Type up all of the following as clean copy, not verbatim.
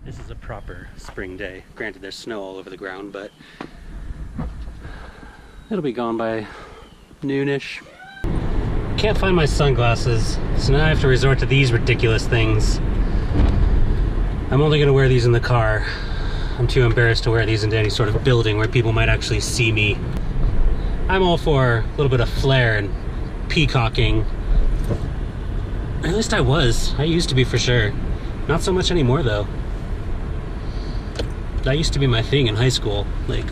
This is a proper spring day. Granted, there's snow all over the ground, but it'll be gone by noonish. Can't find my sunglasses, so now I have to resort to these ridiculous things. I'm only gonna wear these in the car. I'm too embarrassed to wear these into any sort of building where people might actually see me. I'm all for a little bit of flair and peacocking. At least I was. I used to be, for sure. Not so much anymore though. That used to be my thing in high school. Like,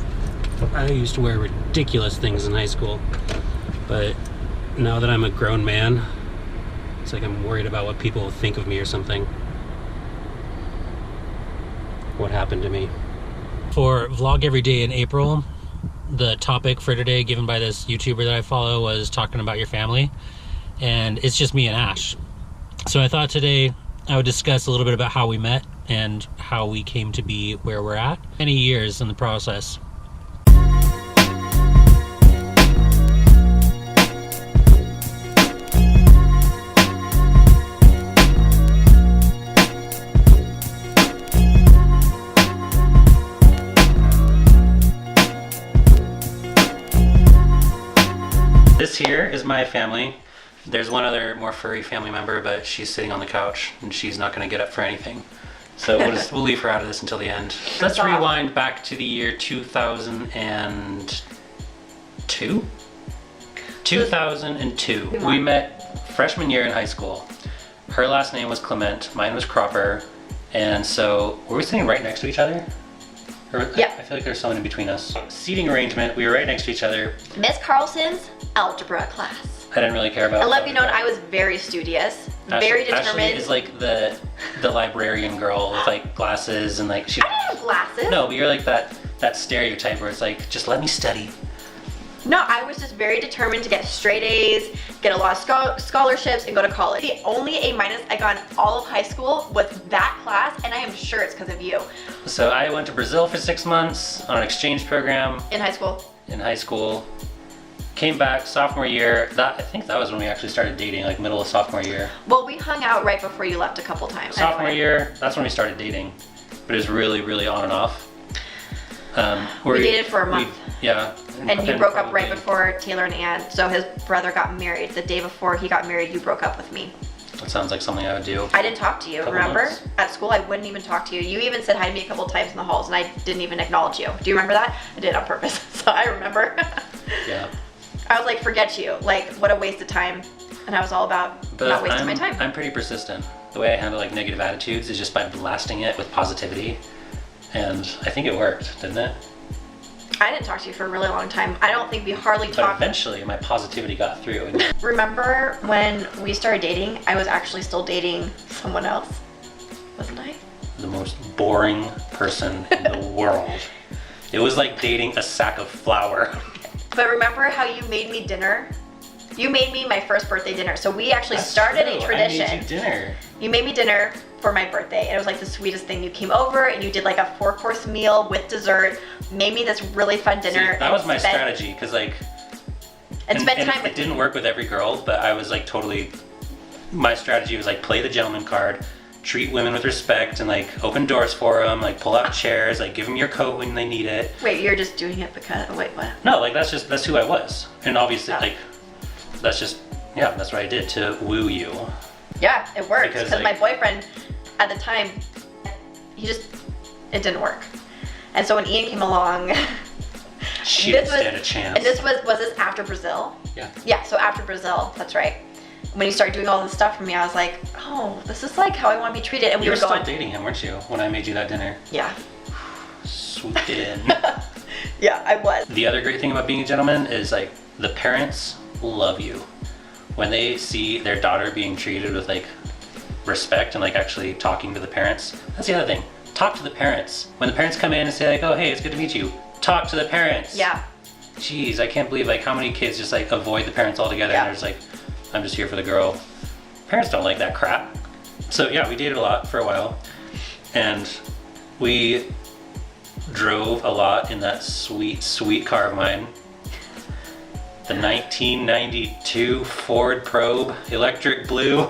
I used to wear ridiculous things in high school. But now that I'm a grown man, it's like I'm worried about what people will think of me or something. What happened to me? For Vlog Every Day in April, the topic for today given by this YouTuber that I follow was talking about your family. And it's just me and Ash. So I thought today I would discuss a little bit about how we met and how we came to be where we're at. Many years in the process. This here is my family. There's one other more furry family member, but she's sitting on the couch and she's not going to get up for anything. So we'll leave her out of this until the end. Let's rewind back to the year 2002? 2002. We met freshman year in high school. Her last name was Clement, mine was Cropper. And so, were we sitting right next to each other? Yeah. I feel like there's someone in between us. Seating arrangement, we were right next to each other. Miss Carlson's algebra class. I didn't really care about. And let me know, I was very studious, very determined. Ashley is like the librarian girl with like glasses and like she. I didn't have glasses. No, but you're like that stereotype where it's like, just let me study. No, I was just very determined to get straight A's, get a lot of scholarships, and go to college. The only A- I got in all of high school was that class, and I am sure it's because of you. So I went to Brazil for 6 months on an exchange program. In high school. In high school. Came back sophomore year. I think that was when we actually started dating, like middle of sophomore year. Well, we hung out right before you left a couple times. Sophomore year, that's when we started dating. But it was really, really on and off. We dated for a month. Yeah. And you broke up right before Taylor and Ann, so his brother got married. The day before he got married, you broke up with me. That sounds like something I would do. I didn't talk to you, remember? At school, I wouldn't even talk to you. You even said hi to me a couple times in the halls, and I didn't even acknowledge you. Do you remember that? I did on purpose, so I remember. Yeah. I was like, forget you. Like, what a waste of time. And I was all about not wasting my time. I'm pretty persistent. The way I handle like negative attitudes is just by blasting it with positivity. And I think it worked, didn't it? I didn't talk to you for a really long time. I don't think we hardly talked. But eventually my positivity got through. Remember when we started dating, I was actually still dating someone else, wasn't I? The most boring person in the world. It was like dating a sack of flour. But remember how you made me dinner? You made me my first birthday dinner. So we actually started a tradition. I made you dinner. You made me dinner for my birthday, and it was like the sweetest thing. You came over and you did like a 4-course meal with dessert, made me this really fun dinner. See, that was my strategy, because like, and spent time with. It didn't work with every girl, but I was like totally. My strategy was like play the gentleman card, treat women with respect, and like open doors for them, like pull out chairs, like give them your coat when they need it. Wait, you're just doing it because wait, what? No, like that's who I was, and obviously like that's just that's what I did to woo you. Yeah, it worked because like, my boyfriend at the time, it didn't work, and so when Ian came along, she didn't stand a chance. And this was this after Brazil? Yeah. Yeah, so after Brazil, that's right. When you started doing all this stuff for me, I was like, oh, this is like how I want to be treated. And you were still dating him, weren't you, when I made you that dinner? Yeah. Swooped in. Yeah, I was. The other great thing about being a gentleman is like the parents love you. When they see their daughter being treated with like respect and like actually talking to the parents. That's the other thing. Talk to the parents. When the parents come in and say like, oh, hey, it's good to meet you. Talk to the parents. Yeah. Jeez, I can't believe like how many kids just like avoid the parents altogether and they're just like, I'm just here for the girl. Parents don't like that crap. So yeah, we dated a lot for a while, and we drove a lot in that sweet, sweet car of mine. The 1992 Ford Probe, electric blue.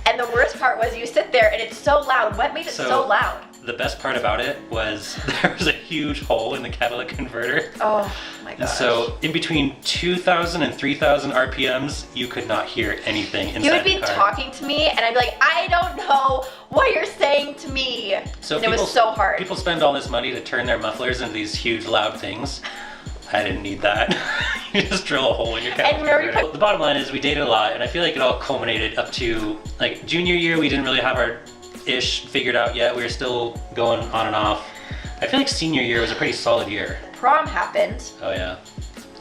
And the worst part was you sit there and it's so loud. What made it so loud? the best part about it was there was a huge hole in the catalytic converter. Oh my gosh. So in between 2,000 and 3,000 RPMs, you could not hear anything inside You would be the car. talking to me and I'd be like, I don't know what you're saying to me. So and it was so hard. People spend all this money to turn their mufflers into these huge loud things. I didn't need that. You just drill a hole in your catalytic converter. The bottom line is we dated a lot, and I feel like it all culminated up to like junior year. We didn't really have our ish figured out yet. We were still going on and off. I feel like senior year was a pretty solid year. Prom happened. Oh yeah.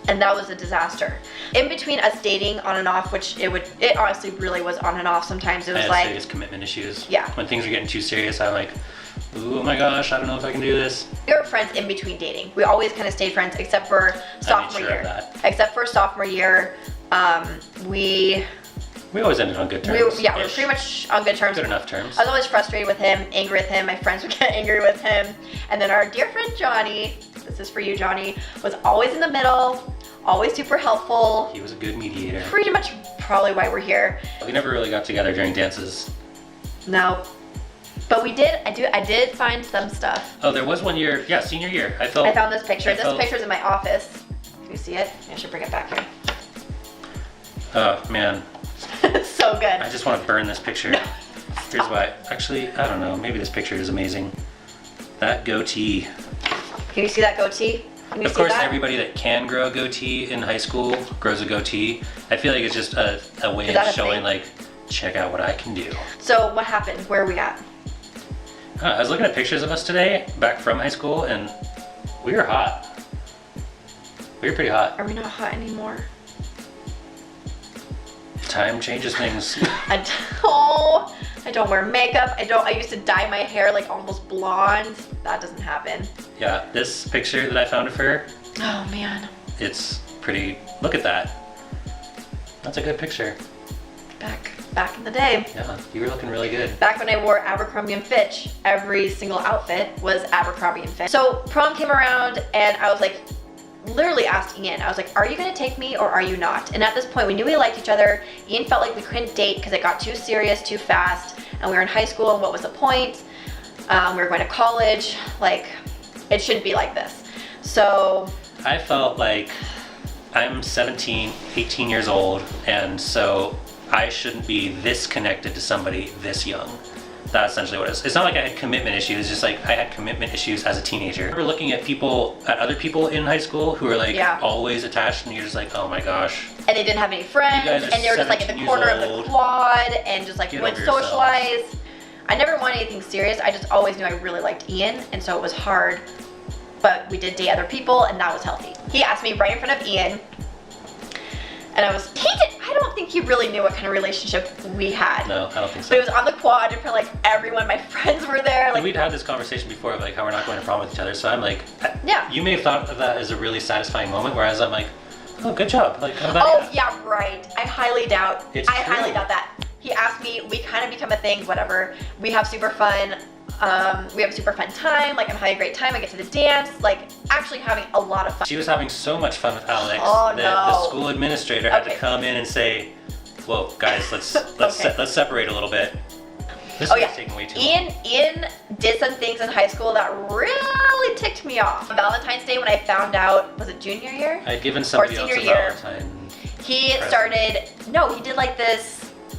And that was a disaster. In between us dating on and off, which it honestly really was on and off sometimes. It was I had like serious commitment issues. Yeah. When things were getting too serious, I'm like, oh my gosh, I don't know if I can do this. we were friends in between dating. We always kind of stayed friends except for sophomore sure of year. that. Except for sophomore year, we always ended on good terms. we were pretty much on good terms. Good enough terms. I was always frustrated with him, angry with him. My friends would get angry with him. And then our dear friend Johnny, this is for you, Johnny, was always in the middle, always super helpful. He was a good mediator. Pretty much probably why we're here. We never really got together during dances. No. But we did, I did find some stuff. Oh, there was one year, yeah, senior year. I found this picture. This felt- picture's in my office. Can you see it? I should bring it back here. Oh man, So good. I just want to burn this picture. Here's why. Actually, I don't know. Maybe this picture is amazing. That goatee. Can you see that goatee? Can you Of see course, that? everybody that can grow a goatee in high school grows a goatee. I feel like it's just a way Is that of a showing thing? like, check out what I can do. So what happened? Where are we at? I was looking at pictures of us today, back from high school, and we were hot. We were pretty hot. Are we not hot anymore? Time changes things. I don't wear makeup. I used to dye my hair like almost blonde. That doesn't happen. Yeah, this picture that I found of her, Oh man. it's pretty, look at that. That's a good picture. Back in the day. Yeah, you were looking really good. Back when I wore Abercrombie and Fitch, every single outfit was Abercrombie and Fitch. So prom came around and I was like, literally asked Ian, I was like, are you gonna take me or are you not? And at this point we knew we liked each other. Ian felt like we couldn't date because it got too serious too fast and we were in high school and what was the point? We were going to college, like it shouldn't be like this. So I felt like I'm 17, 18 years old, and so I shouldn't be this connected to somebody this young. That's essentially what it is. It's not like I had commitment issues, it's just like I had commitment issues as a teenager. I remember looking at other people in high school who were like always attached, and you're just like, oh my gosh. and they didn't have any friends You guys are and they were just like in 17 the corner years of the old. quad and just like Get wouldn't over yourself. socialize. I never wanted anything serious. I just always knew I really liked Ian and so it was hard. But we did date other people and that was healthy. He asked me right in front of Ian and I don't think he really knew what kind of relationship we had. No, I don't think so. But it was on the quad in front of like everyone, my friends were there. And Like we'd had this conversation before of like how we're not going to prom with each other, so I'm like, Yeah. you may have thought of that as a really satisfying moment, whereas I'm like, oh, good job. Like, how about Oh that? yeah, right. I highly doubt. It's I highly true. doubt that. He asked me. We kind of become a thing. Whatever. We have super fun. We have a super fun time. Like I'm having a great time. I get to the dance. Like actually having a lot of fun. She was having so much fun with Alex Oh, that the no. school administrator had Okay. to come in and say, whoa, guys, let's Okay. let's separate a little bit. This Oh is yeah. taking way too long. Ian did some things in high school that really ticked me off. Valentine's Day when I found out, was it junior year? I had given somebody else senior a year. Valentine. He present. he did like this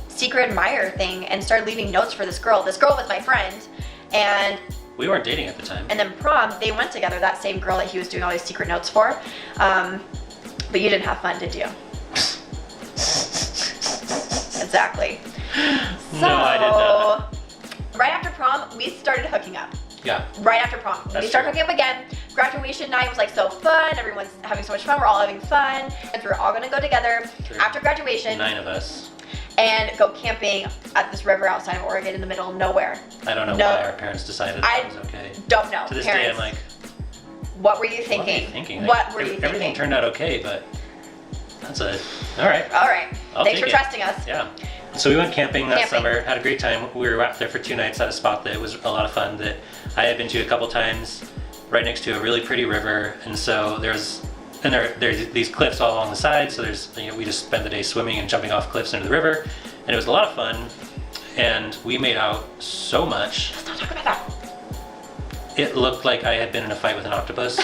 secret admirer thing and started leaving notes for this girl. This girl was my friend. And We weren't dating at the time. then prom, they went together, that same girl that he was doing all these secret notes for. But you didn't have fun, did you? Exactly. No, I did not. Right after prom, we started hooking up. Yeah. Right after prom. That's We started true. hooking up again. Graduation night was like so fun. Everyone's having so much fun. We're all having fun. And we're all gonna go together True. after graduation 9 of us. and go camping at this river outside of Oregon in the middle of nowhere. I don't know No. why our parents decided I that was okay. Don't know. To this day, Parents, I'm like, what were you thinking? what were you thinking? What Like, were you Everything thinking? turned out okay, but that's all right. All right. I'll Thanks take for it. trusting us. Yeah. So we went camping that Camping. summer, had a great time. We were out there for 2 nights at a spot that was a lot of fun that I had been to a couple times, right next to a really pretty river. And so there's these cliffs all along the side. So we just spent the day swimming and jumping off cliffs into the river. And it was a lot of fun. And we made out so much. Let's not talk about that. It looked like I had been in a fight with an octopus.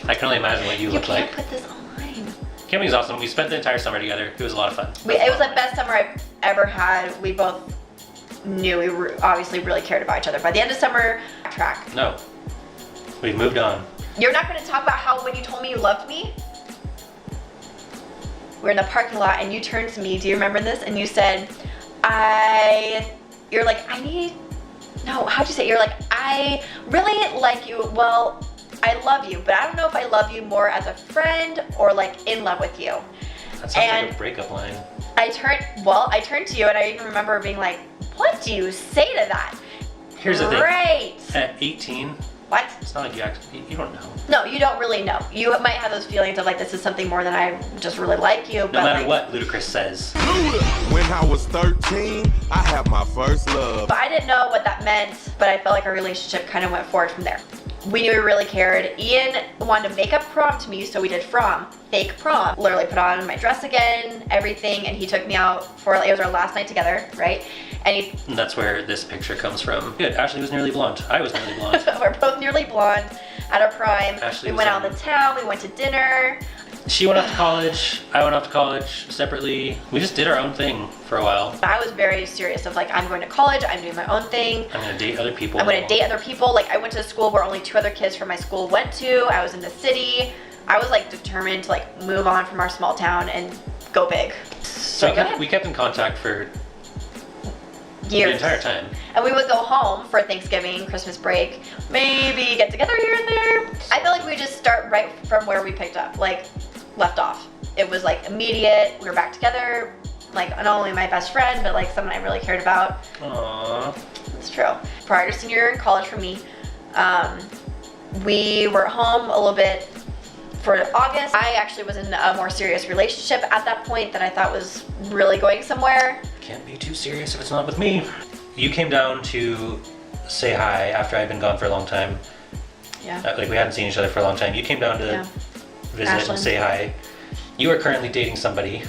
I can only imagine what you looked like. You can't put this online. Camping was awesome. We spent the entire summer together. It was a lot of fun. It was the best summer I've ever had. We both knew we were obviously really cared about each other. By the end of summer, track. No. We've moved on. You're not going to talk about how when you told me you loved me? We're in the parking lot and you turned to me, do you remember this? And you said, you're like, how'd you say it? You're like, I really like you. Well, I love you, but I don't know if I love you more as a friend or like in love with you. That sounds like a breakup line. I turned to you and I even remember being like, what do you say to that? Here's the thing. Great. At 18, What? it's not like you don't know. No, you don't really know. You might have those feelings of like, this is something more than I just really like you. No matter what Ludacris says. When I was 13, I had my first love. But I didn't know what that meant, but I felt like our relationship kind of went forward from there. We knew we really cared. Ian wanted to make up prom to me, so we did fake prom. Literally put on my dress again, everything, and he took me out for, it was our last night together, right? And that's where this picture comes from. Good, Ashley was nearly blonde. I was nearly blonde. we're both nearly blonde at our prime. Ashley we went out of town, we went to dinner. She went off to college, I went off to college separately. We just did our own thing for a while. I was very serious of like, I'm going to college, I'm doing my own thing. I'm gonna date other people. I'm gonna date other people. Like I went to a school where only 2 other kids from my school went to. I was in the city. I was like determined to like move on from our small town and go big. So we kept in contact for years. The entire time. And we would go home for Thanksgiving, Christmas break, maybe get together here and there. I feel like we just start right from where we picked up, like left off. It was like immediate, we were back together, like not only my best friend, but like someone I really cared about. Aww. It's true. Prior to senior year in college for me, we were home a little bit for August. I actually was in a more serious relationship at that point that I thought was really going somewhere. Can't be too serious if it's not with me. You came down to say hi after I'd been gone for a long time. Yeah. Like we hadn't seen each other for a long time. You came down to visit and say hi. You were currently dating somebody,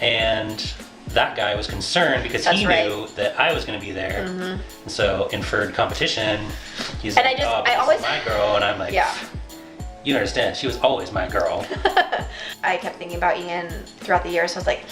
and that guy was concerned because he knew that I was going to be there. And so inferred competition. He's like, I always my girl, and I'm like, yeah. You understand, she was always my girl. I kept thinking about Ian throughout the year, so I was like,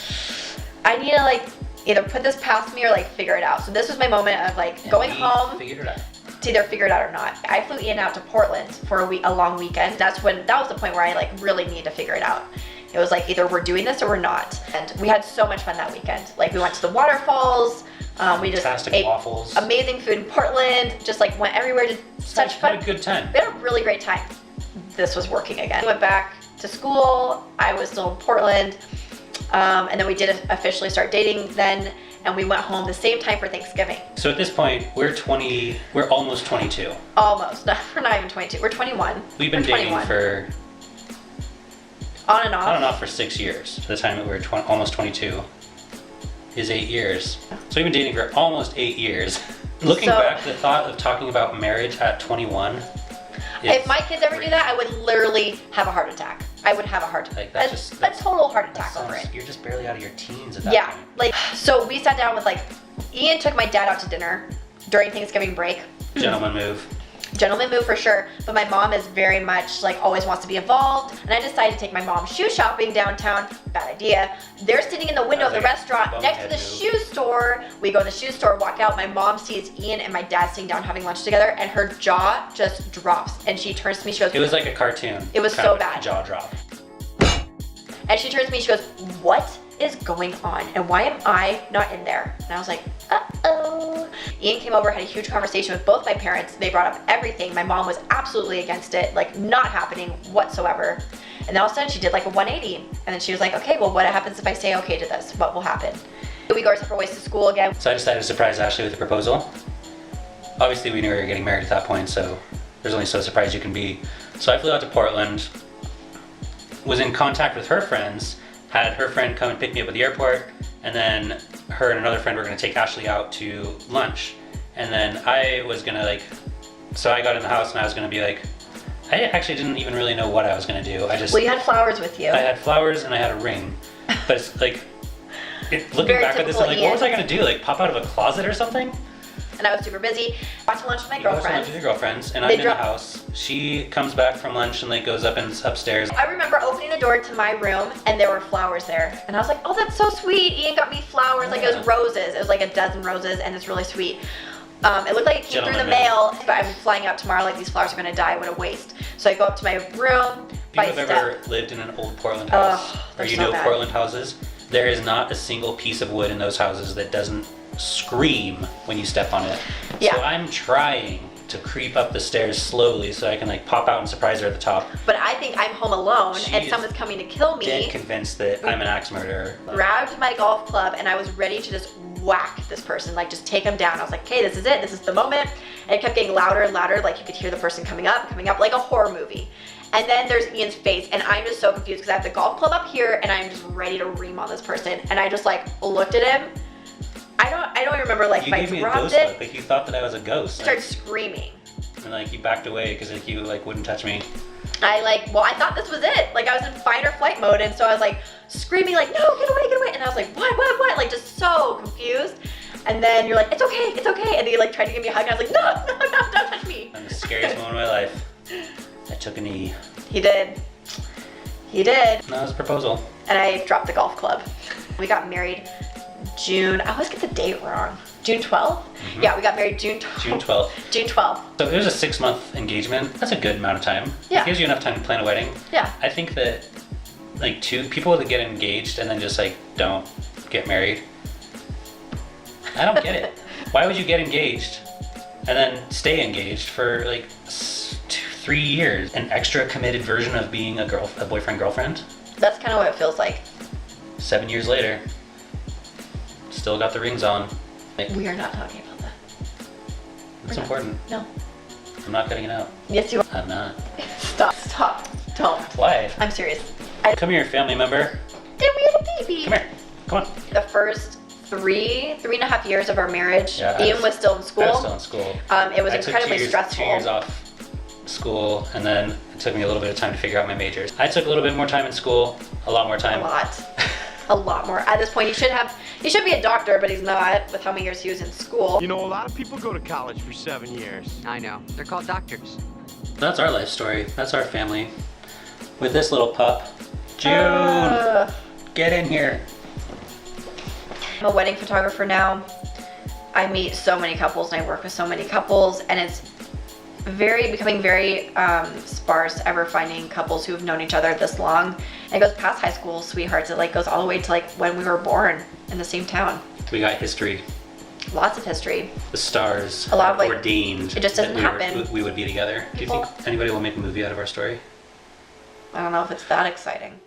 I need to like either put this past me or like figure it out. So this was my moment of like going home figured it out. To either figure it out or not. I flew Ian out to Portland for a long weekend. That was the point where I like really needed to figure it out. It was like either we're doing this or we're not. And we had so much fun that weekend. Like we went to the waterfalls. We just ate waffles. Amazing food in Portland. Just like went everywhere to such fun. Had a good time. We had a really great time. This was working again. We went back to school. I was still in Portland. And then we did officially start dating then. And we went home the same time for Thanksgiving. So at this point, we're almost 22. Almost. No, we're not even 22. We're 21. We've been dating for on and off for 6 years. The time that we're almost 22 is 8 years. So we've been dating for almost 8 years. Looking back, the thought of talking about marriage at 21. If my kids ever do that, I would literally have a heart attack. I would have a heart attack. Like, a total heart attack over it. You're just barely out of your teens at that point. Yeah, like, so we sat down with like, Ian took my dad out to dinner during Thanksgiving break. Gentleman move. Gentleman move for sure, but my mom is very much like always wants to be involved, and I decided to take my mom shoe shopping downtown. Bad idea. They're sitting in the window of the restaurant next to the shoe store. We go to the shoe store, walk out, my mom sees Ian and my dad sitting down having lunch together, and her jaw just drops, and she turns to me, she goes, it was like a cartoon. It was so bad. Jaw drop. And she turns to me, she goes, what is going on? And why am I not in there? And I was like, uh-oh. Ian came over, had a huge conversation with both my parents. They brought up everything. My mom was absolutely against it, like not happening whatsoever. And then all of a sudden she did like a 180. And then she was like, okay, well, what happens if I say okay to this? What will happen? We go our separate ways to school again. So I decided to surprise Ashley with a proposal. Obviously we knew we were getting married at that point, so there's only so surprised you can be. So I flew out to Portland, was in contact with her friends, had her friend come and pick me up at the airport, and then her and another friend were gonna take Ashley out to lunch. And then I was gonna so I got in the house and I was gonna be like, I actually didn't even really know what I was gonna do. Well, you had flowers with you. I had flowers and I had a ring. But it's like, looking back at this, I'm like, what was I gonna do? Like pop out of a closet or something? and I was super busy. Went to lunch with my You go to lunch girlfriend. with your girlfriends, and I'm in the house. She comes back from lunch and like goes up and upstairs. I remember opening the door to my room and there were flowers there. And I was like, oh, that's so sweet. Ian got me flowers. Like, it was roses. It was like a dozen roses, and it's really sweet. It looked like it came through the mail, but I'm flying out tomorrow. Like, these flowers are gonna die. What a waste. So I go up to my room. If you have ever lived in an old Portland house, or you know Portland houses, there is not a single piece of wood in those houses that doesn't scream when you step on it. Yeah. So I'm trying to creep up the stairs slowly so I can like pop out and surprise her at the top. But I think I'm home alone and someone's coming to kill me. Dead convinced that I'm an axe murderer. Grabbed my golf club and I was ready to just whack this person, like just take him down. I was like, okay, this is it, this is the moment. And it kept getting louder and louder, like you could hear the person coming up like a horror movie. And then there's Ian's face, and I'm just so confused because I have the golf club up here and I'm just ready to ream on this person. And I just like looked at him. I don't remember like you if I gave me a dropped ghost it. look, like you thought that I was a ghost. I started screaming. And like you backed away because like you like wouldn't touch me. I thought this was it. Like I was in fight or flight mode, and so I was like screaming like, no, get away, get away. And I was like, what? Like just so confused. And then you're like, it's okay. And he like tried to give me a hug, and I was like, no, don't touch me. And the scariest moment of my life, I took a knee. He did. That was a proposal. And I dropped the golf club. We got married June, I always get the date wrong. June 12th? Mm-hmm. Yeah, we got married June 12th. June 12th. June 12th. So it was a 6-month engagement. That's a good amount of time. Yeah. It gives you enough time to plan a wedding. Yeah. I think that like people that get engaged and then just like don't get married. I don't get it. Why would you get engaged and then stay engaged for like 2-3 years? An extra committed version of being a boyfriend girlfriend? That's kind of what it feels like. 7 years later, still got the rings on. We are not talking about that. It's important. No. I'm not cutting it out. Yes, you are. I'm not. Stop. Don't. Why? I'm serious. Come here, family member. Then we had a baby. Come here. Come on. The first three and a half years of our marriage, Yeah, Ian was still in school. I was still in school. It was I incredibly took stressful. 2 years off school, and then it took me a little bit of time to figure out my majors. I took a little bit more time in school, a lot more time. A lot more. At this point, he should be a doctor, but he's not with how many years he was in school. You know, a lot of people go to college for 7 years. I know. They're called doctors. That's our life story. That's our family. With this little pup. June! Get in here. I'm a wedding photographer now. I meet so many couples and I work with so many couples, and it's becoming very sparse ever finding couples who have known each other this long. And it goes past high school sweethearts. It like goes all the way to like when we were born in the same town. We got history. Lots of history. The stars A lot of, like, ordained it just doesn't happen. we would be together. Do you think anybody will make a movie out of our story? I don't know if it's that exciting.